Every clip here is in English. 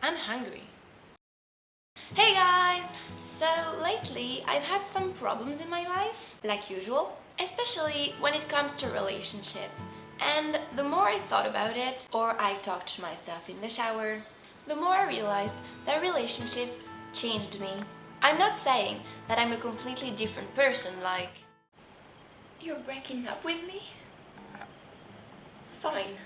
I'm hungry. Hey guys! So lately I've had some problems in my life, like usual, especially when it comes to relationship. And the more I thought about it, or I talked to myself in the shower, the more I realized that relationships changed me. I'm not saying that I'm a completely different person, like, you're breaking up with me? Fine.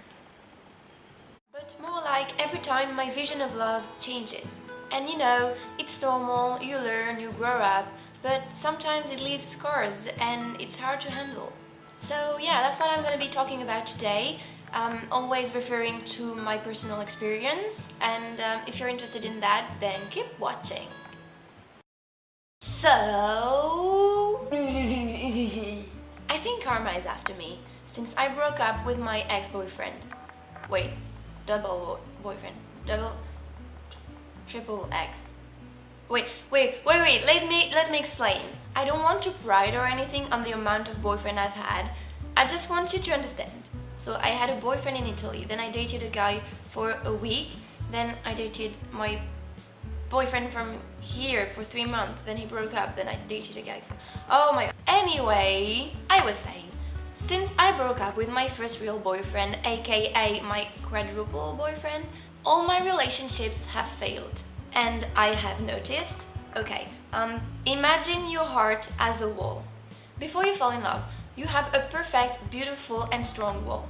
But more like every time my vision of love changes. And you know, it's normal, you learn, you grow up, but sometimes it leaves scars and it's hard to handle. So yeah, that's what I'm gonna be talking about today. Always referring to my personal experience, and if you're interested in that, then keep watching. So... I think karma is after me, since I broke up with my ex-boyfriend. Wait, double boyfriend, triple X. Wait, let me explain. I don't want to pride or anything on the amount of boyfriend I've had. I just want you to understand. So I had a boyfriend in Italy, then I dated a guy for a week, then I dated my boyfriend from here for 3 months, then he broke up, then I dated a guy for... Oh my... Anyway, I was saying, since I broke up with my first real boyfriend, aka my quadruple boyfriend, all my relationships have failed. And I have noticed... Okay, imagine your heart as a wall. Before you fall in love, you have a perfect, beautiful and strong wall.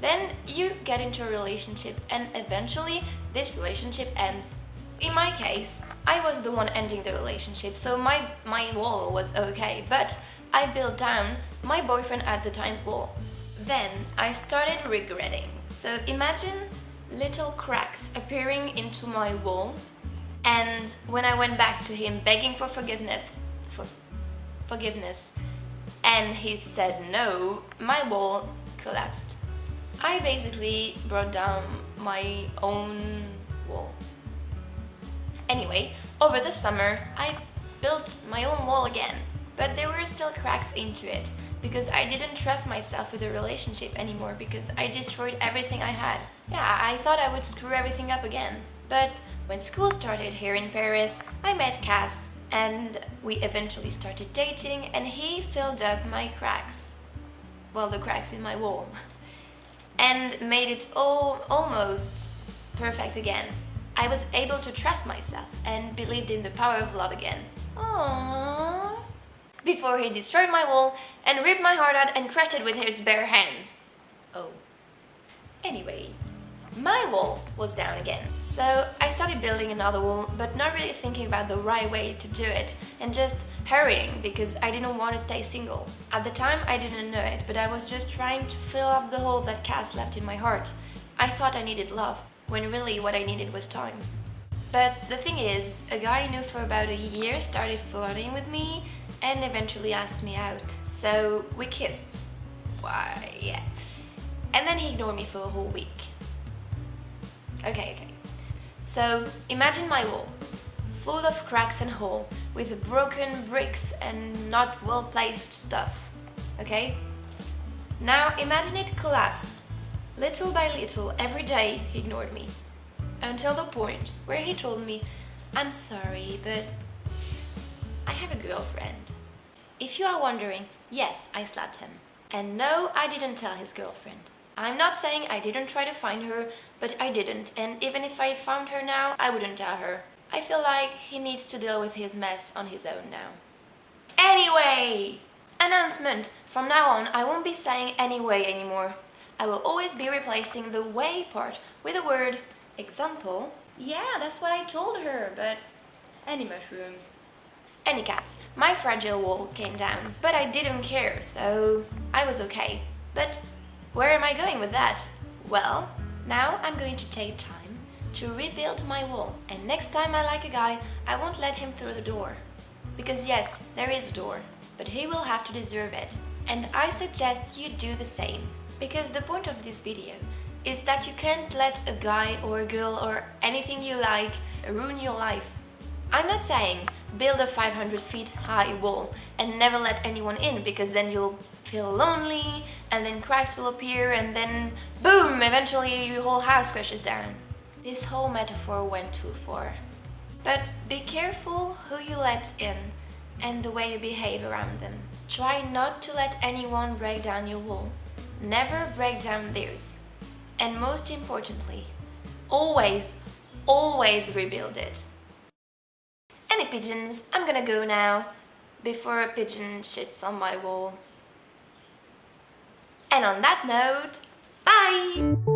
Then you get into a relationship and eventually this relationship ends. In my case, I was the one ending the relationship, so my wall was okay, but I built down my boyfriend at the time's wall. Then I started regretting. So imagine little cracks appearing into my wall, and when I went back to him begging for forgiveness, and he said no, my wall collapsed. I basically brought down my own wall. Anyway, over the summer, I built my own wall again, but there were still cracks into it, because I didn't trust myself with a relationship anymore, because I destroyed everything I had. Yeah, I thought I would screw everything up again. But when school started here in Paris, I met Cass, and we eventually started dating, and he filled up my cracks. Well, the cracks in my wall. And made it almost perfect again. I was able to trust myself and believed in the power of love again. Aww. Before he destroyed my wall and ripped my heart out and crushed it with his bare hands. Oh. Anyway, my wall was down again. So I started building another wall, but not really thinking about the right way to do it and just hurrying because I didn't want to stay single. At the time I didn't know it, but I was just trying to fill up the hole that Cass left in my heart. I thought I needed love, when really what I needed was time. But the thing is, a guy I knew for about a year started flirting with me and eventually asked me out. So we kissed. Why, yeah. And then he ignored me for a whole week. Okay. So imagine my wall, full of cracks and holes, with broken bricks and not well-placed stuff. Okay? Now imagine it collapse. Little by little, every day he ignored me. Until the point where he told me, I'm sorry, but I have a girlfriend. If you are wondering, yes, I slapped him. And no, I didn't tell his girlfriend. I'm not saying I didn't try to find her, but I didn't, and even if I found her now, I wouldn't tell her. I feel like he needs to deal with his mess on his own now. Anyway! Announcement! From now on, I won't be saying anyway anymore. I will always be replacing the way part with a word. Example? Yeah, that's what I told her, but... Any mushrooms. Any cats. My fragile wall came down, but I didn't care, so I was okay. But where am I going with that? Well, now I'm going to take time to rebuild my wall, and next time I like a guy, I won't let him through the door. Because yes, there is a door, but he will have to deserve it. And I suggest you do the same. Because the point of this video is that you can't let a guy or a girl or anything you like ruin your life. I'm not saying build a 500 feet high wall and never let anyone in, because then you'll feel lonely and then cracks will appear and then boom, eventually your whole house crashes down. this whole metaphor went too far. But be careful who you let in and the way you behave around them. Try not to let anyone break down your wall. Never break down theirs. And most importantly, always, always rebuild it. Any pigeons, I'm gonna go now, before a pigeon shits on my wall. And on that note, bye!